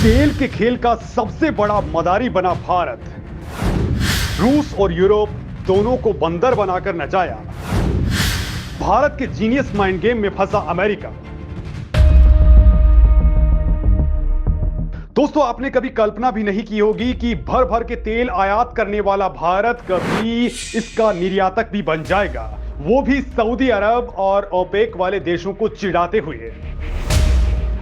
तेल के खेल का सबसे बड़ा मदारी बना भारत। रूस और यूरोप दोनों को बंदर बनाकर नचाया। भारत के जीनियस माइंड गेम में फंसा अमेरिका। दोस्तों, आपने कभी कल्पना भी नहीं की होगी कि भर भर के तेल आयात करने वाला भारत कभी इसका निर्यातक भी बन जाएगा, वो भी सऊदी अरब और ओपेक वाले देशों को चिढ़ाते हुए।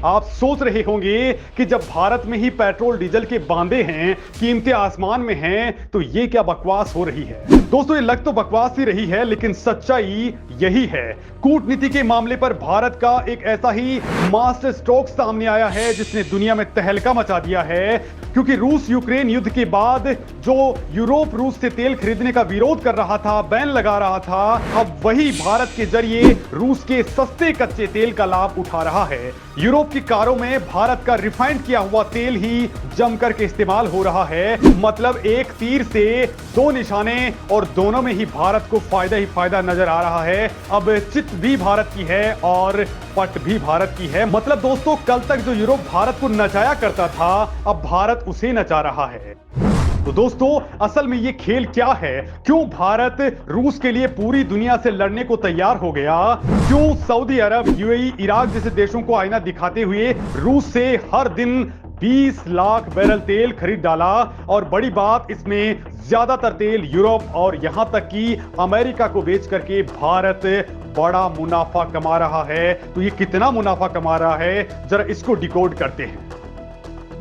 आप सोच रहे होंगे कि जब भारत में ही पेट्रोल डीजल के बांधे हैं, कीमतें आसमान में हैं, तो ये क्या बकवास हो रही है। दोस्तों, ये लग तो बकवास ही रही है, लेकिन सच्चाई यही है। कूटनीति के मामले पर भारत का एक ऐसा ही मास्टर स्ट्रोक सामने आया है जिसने दुनिया में तहलका मचा दिया है, क्योंकि रूस यूक्रेन युद्ध के बाद जो यूरोप रूस से तेल खरीदने का विरोध कर रहा था, बैन लगा रहा था, अब वही भारत के जरिए रूस के सस्ते कच्चे तेल का लाभ उठा रहा है। यूरोप की कारों में भारत का रिफाइंड किया हुआ तेल ही जमकर के इस्तेमाल हो रहा है। मतलब एक तीर से दो निशाने, और दोनों में ही भारत को फायदा ही फायदा नजर आ रहा है। अब चित भी भारत की है और पट भी भारत की है। मतलब दोस्तों, कल तक जो यूरोप भारत को नचाया करता था, अब भारत उसे नचा रहा है। तो दोस्तों, असल में ये खेल क्या है? क्यों भारत रूस के लिए पूरी दुनिया से लड़ने को तैयार हो गया? क्यों सऊदी अरब, यूएई, इराक जैसे देशों को आईना दिखाते हुए रूस से हर दिन 20 लाख बैरल तेल खरीद डाला? और बड़ी बात, इसमें ज्यादातर तेल यूरोप और यहां तक कि अमेरिका को बेच करके भारत बड़ा मुनाफा कमा रहा है। तो ये कितना मुनाफा कमा रहा है, जरा इसको डिकोड करते हैं।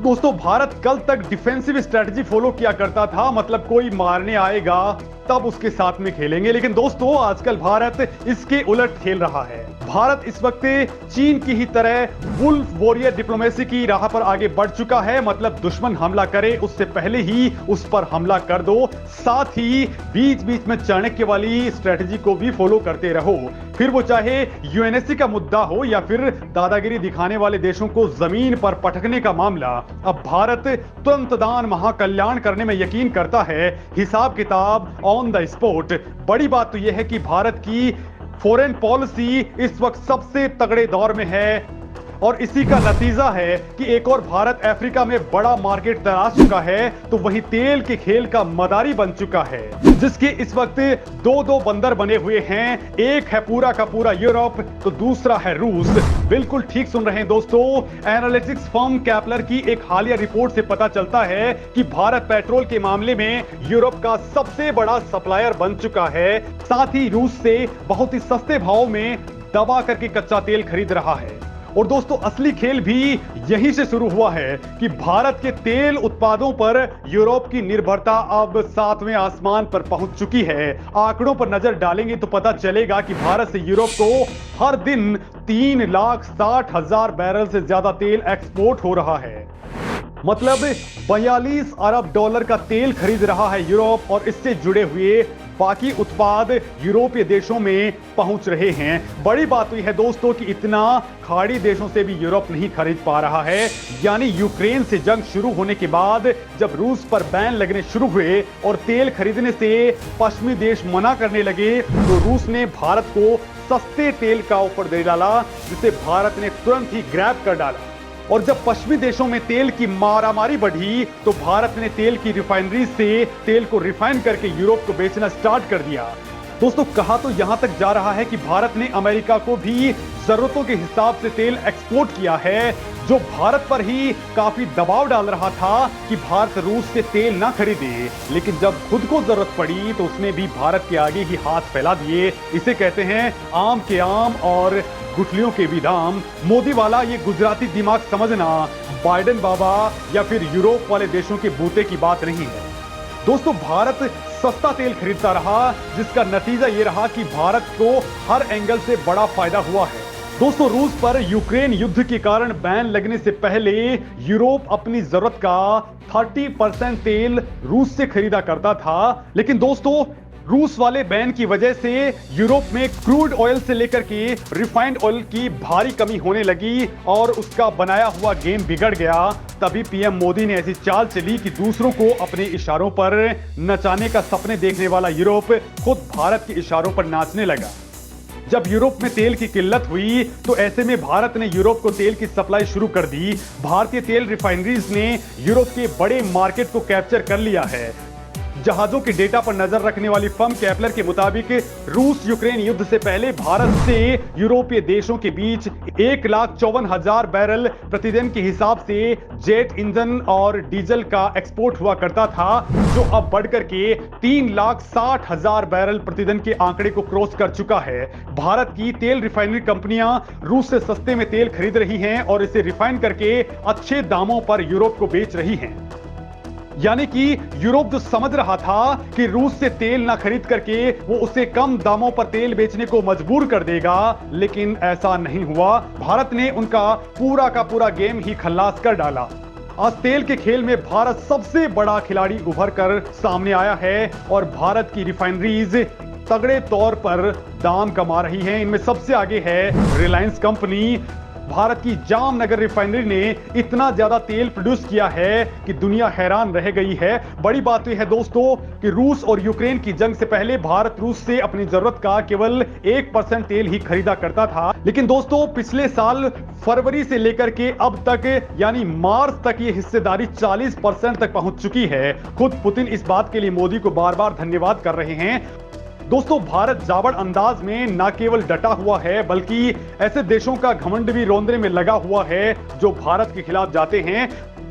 दोस्तों, भारत कल तक डिफेंसिव स्ट्रेटजी फॉलो किया करता था, मतलब कोई मारने आएगा तब उसके साथ में खेलेंगे। लेकिन दोस्तों, आजकल भारत इसके उलट खेल रहा है। भारत इस वक्त चीन की ही तरह वुल्फ वॉरियर डिप्लोमेसी की राह पर आगे बढ़ चुका है। मतलब दुश्मन हमला करे उससे पहले ही उस पर हमला कर दो, साथ ही बीच बीच में चाणक्य वाली स्ट्रेटजी को भी फॉलो करते रहो। फिर वो चाहे यूएनएससी का मुद्दा हो या फिर दादागिरी दिखाने वाले देशों को जमीन पर पटकने का मामला, अब भारत तुरंत दान महाकल्याण करने में यकीन करता है। हिसाब किताब ऑन द स्पॉट। बड़ी बात तो यह है कि भारत की फॉरेन पॉलिसी इस वक्त सबसे तगड़े दौर में है, और इसी का नतीजा है कि एक और भारत अफ्रीका में बड़ा मार्केट तलाश चुका है, तो वही तेल के खेल का मदारी बन चुका है, जिसके इस वक्त दो बंदर बने हुए हैं। एक है पूरा का पूरा यूरोप, तो दूसरा है रूस। बिल्कुल ठीक सुन रहे हैं दोस्तों। एनालिटिक्स फर्म कैपलर की एक हालिया रिपोर्ट से पता चलता है कि भारत पेट्रोल के मामले में यूरोप का सबसे बड़ा सप्लायर बन चुका है, साथ ही रूस से बहुत ही सस्ते भाव में दबा करके कच्चा तेल खरीद रहा है। और दोस्तों, असली खेल भी यहीं से शुरू हुआ है कि भारत के तेल उत्पादों पर यूरोप की निर्भरता अब 7वें आसमान पर पहुंच चुकी है। आंकड़ों पर नजर डालेंगे तो पता चलेगा कि भारत से यूरोप को हर दिन 3,60,000 बैरल से ज्यादा तेल एक्सपोर्ट हो रहा है। मतलब 42 अरब डॉलर का तेल खरीद रहा है यूरोप, और इससे जुड़े हुए बाकी उत्पाद यूरोपीय देशों में पहुंच रहे हैं। बड़ी बात यह है दोस्तों कि इतना खाड़ी देशों से भी यूरोप नहीं खरीद पा रहा है। यानी यूक्रेन से जंग शुरू होने के बाद जब रूस पर बैन लगने शुरू हुए और तेल खरीदने से पश्चिमी देश मना करने लगे, तो रूस ने भारत को सस्ते तेल का ऑफर दे डाला, जिसे भारत ने तुरंत ही ग्रैब कर डाला। और जब पश्चिमी देशों में तेल की मारामारी बढ़ी, तो भारत ने तेल की रिफाइनरी से तेल को रिफाइन करके यूरोप को बेचना स्टार्ट कर दिया। दोस्तों, कहा तो यहां तक जा रहा है कि भारत ने अमेरिका को भी जरूरतों के हिसाब से तेल एक्सपोर्ट किया है, जो भारत पर ही काफी दबाव डाल रहा था कि भारत रूस से तेल ना खरीदे। लेकिन जब खुद को जरूरत पड़ी तो उसने भी भारत के आगे ही हाथ फैला दिए। इसे कहते हैं आम के आम और गुठलियों के भी दाम। मोदी वाला ये गुजराती दिमाग समझना बाइडेन बाबा या फिर यूरोप वाले देशों के बूते की बात नहीं है। दोस्तों, भारत सस्ता तेल खरीदता रहा, जिसका नतीजा ये रहा कि भारत को हर एंगल से बड़ा फायदा हुआ है। दोस्तों, रूस पर यूक्रेन युद्ध के कारण बैन लगने से पहले यूरोप अपनी जरूरत का 30% तेल रूस से खरीदा करता था। लेकिन दोस्तों, रूस वाले बैन की वजह से यूरोप में क्रूड ऑयल से लेकर के रिफाइंड ऑयल की भारी कमी होने लगी और उसका बनाया हुआ गेम बिगड़ गया। तभी पीएम मोदी ने ऐसी चाल चली कि दूसरों को अपने इशारों पर नचाने का सपने देखने वाला यूरोप खुद भारत के इशारों पर नाचने लगा। जब यूरोप में तेल की किल्लत हुई तो ऐसे में भारत ने यूरोप को तेल की सप्लाई शुरू कर दी। भारतीय तेल रिफाइनरीज ने यूरोप के बड़े मार्केट को कैप्चर कर लिया है। जहाजों के डेटा पर नजर रखने वाली फर्म केपलर के मुताबिक रूस यूक्रेन युद्ध से पहले भारत से यूरोपीय देशों के बीच 1,54,000 बैरल प्रतिदिन के हिसाब से जेट इंजन और डीजल का एक्सपोर्ट हुआ करता था, जो अब बढ़कर के 3,60,000 बैरल प्रतिदिन के आंकड़े को क्रॉस कर चुका है। भारत की तेल रिफाइनरी कंपनियां रूस से सस्ते में तेल खरीद रही हैं और इसे रिफाइन करके अच्छे दामों पर यूरोप को बेच रही हैं। यानी कि यूरोप जो समझ रहा था कि रूस से तेल ना खरीद करके वो उसे कम दामों पर तेल बेचने को मजबूर कर देगा, लेकिन ऐसा नहीं हुआ। भारत ने उनका पूरा का पूरा गेम ही खल्लास कर डाला। आज तेल के खेल में भारत सबसे बड़ा खिलाड़ी उभर कर सामने आया है और भारत की रिफाइनरीज तगड़े तौर पर दाम कमा रही हैं। इनमें सबसे आगे है रिलायंस कंपनी। भारत की जामनगर रिफाइनरी ने इतना ज्यादा तेल प्रोड्यूस किया है कि दुनिया हैरान रह गई है। बड़ी बात यह है दोस्तों कि रूस और यूक्रेन की जंग से पहले भारत रूस से अपनी जरूरत का केवल 1% तेल ही खरीदा करता था, लेकिन दोस्तों पिछले साल फरवरी से लेकर के अब तक यानी मार्च तक ये हिस्सेदारी 40% तक पहुंच चुकी है। खुद पुतिन इस बात के लिए मोदी को बार बार धन्यवाद कर रहे हैं। दोस्तों भारत जाबड़ अंदाज में न केवल डटा हुआ है बल्कि ऐसे देशों का घमंड भी रौंदने में लगा हुआ है जो भारत के खिलाफ जाते हैं।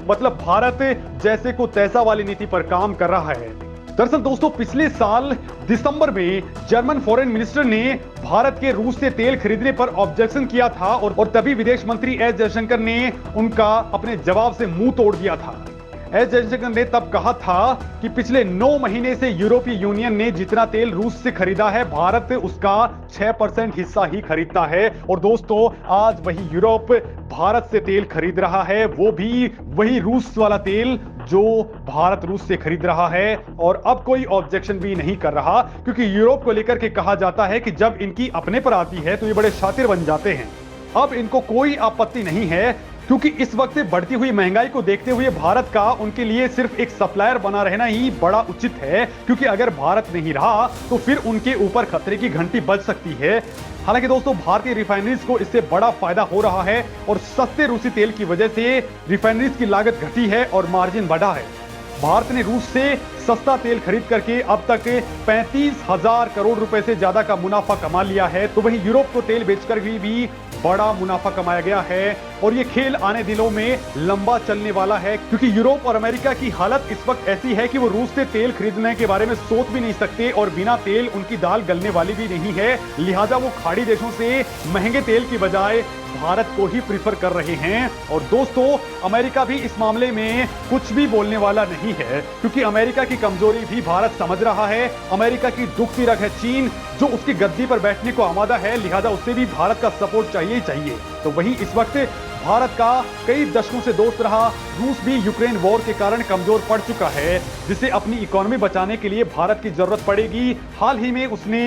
मतलब भारत जैसे को तैसा वाली नीति पर काम कर रहा है। दरअसल दोस्तों पिछले साल दिसंबर में जर्मन फॉरेन मिनिस्टर ने भारत के रूस से तेल खरीदने पर ऑब्जेक्शन किया था और तभी विदेश मंत्री एस जयशंकर ने उनका अपने जवाब से मुंह तोड़ दिया था। एस जयशंकर ने तब कहा था कि पिछले 9 महीने से यूरोपीय यूनियन ने जितना तेल रूस से खरीदा है, भारत उसका 6% हिस्सा ही खरीदता है। और दोस्तों आज वही यूरोप भारत से तेल खरीद रहा है, वो भी वही रूस वाला तेल जो भारत रूस से खरीद रहा है। और अब कोई ऑब्जेक्शन भी नहीं कर रहा, क्योंकि यूरोप को लेकर के कहा जाता है कि जब इनकी अपने पर आती है तो ये बड़े शातिर बन जाते हैं। अब इनको कोई आपत्ति नहीं है, क्योंकि इस वक्त बढ़ती हुई महंगाई को देखते हुए भारत का उनके लिए सिर्फ एक सप्लायर बना रहना ही बड़ा उचित है, क्योंकि अगर भारत नहीं रहा तो फिर उनके ऊपर खतरे की घंटी बज सकती है। हालांकि दोस्तों भारतीय रिफाइनरीज को इससे बड़ा फायदा हो रहा है और सस्ते रूसी तेल की वजह से रिफाइनरीज की लागत घटी है और मार्जिन बढ़ा है। भारत ने रूस से सस्ता तेल खरीद करके अब तक 35,000 करोड़ रुपए से ज्यादा का मुनाफा कमा लिया है, तो वहीं यूरोप को तेल बेचकर भी बड़ा मुनाफा कमाया गया है। और ये खेल आने दिनों में लंबा चलने वाला है, क्योंकि यूरोप और अमेरिका की हालत इस वक्त ऐसी है कि वो रूस से तेल खरीदने के बारे में सोच भी नहीं सकते और बिना तेल उनकी दाल गलने वाली भी नहीं है। लिहाजा वो खाड़ी देशों से महंगे तेल की बजाय भारत को ही प्रीफर कर रहे हैं। और दोस्तों अमेरिका भी इस मामले में कुछ भी बोलने वाला नहीं है, क्योंकि अमेरिका की कमजोरी भी भारत समझ रहा है। अमेरिका की दुखती रग है चीन, जो उसकी गद्दी पर बैठने को आमादा है, लिहाजा उसे भी भारत का सपोर्ट चाहिए ही चाहिए। तो वहीं इस वक्त भारत का कई दशकों से दोस्त रहा रूस भी यूक्रेन वॉर के कारण कमजोर पड़ चुका है, जिसे अपनी इकोनॉमी बचाने के लिए भारत की जरूरत पड़ेगी। हाल ही में उसने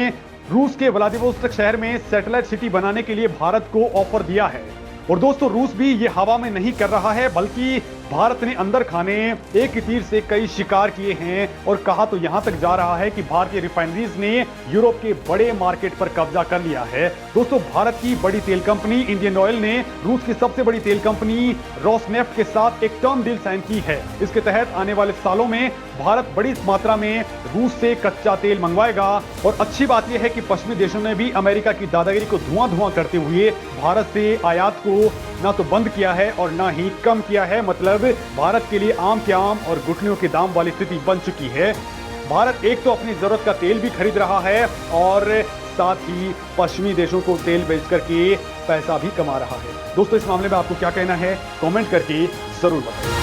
रूस के व्लादिवोस्टोक शहर में सैटेलाइट सिटी बनाने के लिए भारत को ऑफर दिया है। और दोस्तों रूस भी ये हवा में नहीं कर रहा है, बल्कि भारत ने अंदर खाने एक ही तीर से कई शिकार किए हैं। और कहा तो यहां तक जा रहा है कि भारतीय रिफाइनरीज ने यूरोप के बड़े मार्केट पर कब्जा कर लिया है। दोस्तों भारत की बड़ी तेल कंपनी इंडियन ऑयल ने रूस की सबसे बड़ी तेल कंपनी रोसनेफ्ट के साथ एक टर्म डील साइन की है। इसके तहत आने वाले सालों में भारत बड़ी मात्रा में रूस से कच्चा तेल मंगवाएगा। और अच्छी बात यह है कि पश्चिमी देशों ने भी अमेरिका की दादागिरी को धुआं करते हुए भारत से आयात को ना तो बंद किया है और ना ही कम किया है। मतलब भारत के लिए आम के आम और घुटनों के दाम वाली स्थिति बन चुकी है। भारत एक तो अपनी जरूरत का तेल भी खरीद रहा है और साथ ही पश्चिमी देशों को तेल बेच करके पैसा भी कमा रहा है। दोस्तों इस मामले में आपको क्या कहना है, कमेंट करके जरूर बताएं।